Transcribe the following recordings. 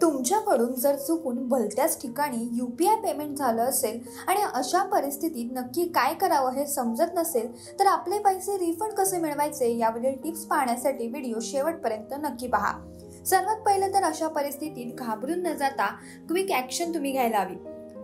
तुमच्याकडून जर चुकून भलत्याच ठिकाणी UPI पेमेंट झालं असेल आणि अशा परिस्थितीत नक्की काय करावं हे समजत नसेल तर आपले पैसे रिफंड कसे मिळवायचे यावरील टिप्स पाहण्यासाठी व्हिडिओ शेवटपर्यंत नक्की पहा। सर्वात पहिले तर अशा परिस्थितीत घाबरून न जाता क्विक ॲक्शन तुम्ही घ्यायला हवी।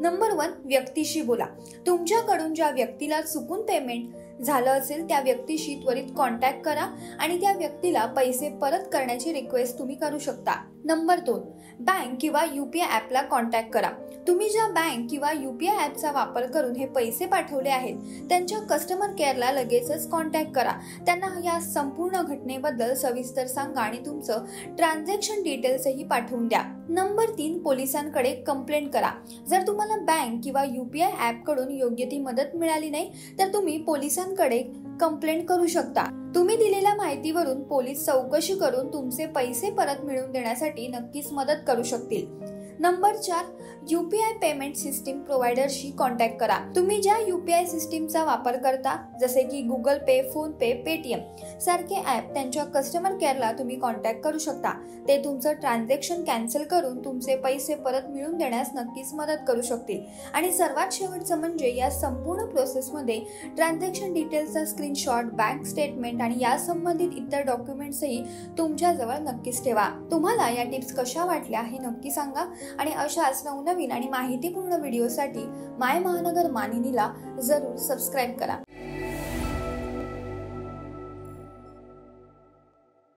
नंबर 1, व्यक्तीशी बोला। तुमच्याकडून ज्या व्यक्तीला चुकून पेमेंट झालं असेल त्या व्यक्तीशी त्वरित कॉन्टॅक्ट करा आणि त्या व्यक्तीला पैसे परत करण्याची रिक्वेस्ट तुम्ही करू शकता। नंबर 2, बँक किंवा UPI ॲपला कॉन्टॅक्ट करा। तुम्ही ज्या बँक किंवा UPI ॲपचा वापर करून हे पैसे पाठवले आहेत त्यांच्या कस्टमर केअरला लगेचच कॉन्टॅक्ट करा। त्यांना या संपूर्ण घटनेबद्दल सविस्तर सांगा आणि तुमचं ट्रान्झॅक्शन डिटेल्सही पाठवून द्या। नंबर 3, पोलिसांकडे कंप्लेंट करा। जर तुम्हाला बँक किंवा UPI ॲपकडून योग्य ती मदत मिळाली नाही तर तुम्ही पोलिसांकडे कंप्लेंट करू शकता। तुम्ही दिलेल्या माहितीवरून पोलीस चौकशी करून तुमचे पैसे परत मिळवून देण्यासाठी नक्कीच मदत करू शकतील। नंबर 4, UPI पेमेंट सिस्टीम प्रोव्हायडरशी कॉन्टॅक्ट करा। तुम्ही ज्या UPI सिस्टीमचा वापर करता जसे की Google Pay, PhonePe, Paytm सारखे ॲप त्यांच्या कस्टमर केअरला तुम्ही कॉन्टॅक्ट करू शकता। ते तुमचं ट्रान्झॅक्शन कॅन्सल करून तुमचे पैसे परत मिळवून देण्यास नक्कीच मदत करू शकतील। आणि सर्वात शेवटचं म्हणजे या संपूर्ण प्रोसेसमध्ये ट्रान्झॅक्शन डिटेल्सचा स्क्रीनशॉट, बँक स्टेटमेंट आणि या संबंधित इतर डॉक्युमेंट्सही तुमच्याजवळ नक्कीच ठेवा। तुम्हाला या टिप्स कशा वाटल्या हे नक्की सांगा आणि अशाच नवनवीन आणि माहितीपूर्ण व्हिडिओसाठी माय महानगर मानिनीला जरूर सबस्क्राईब करा।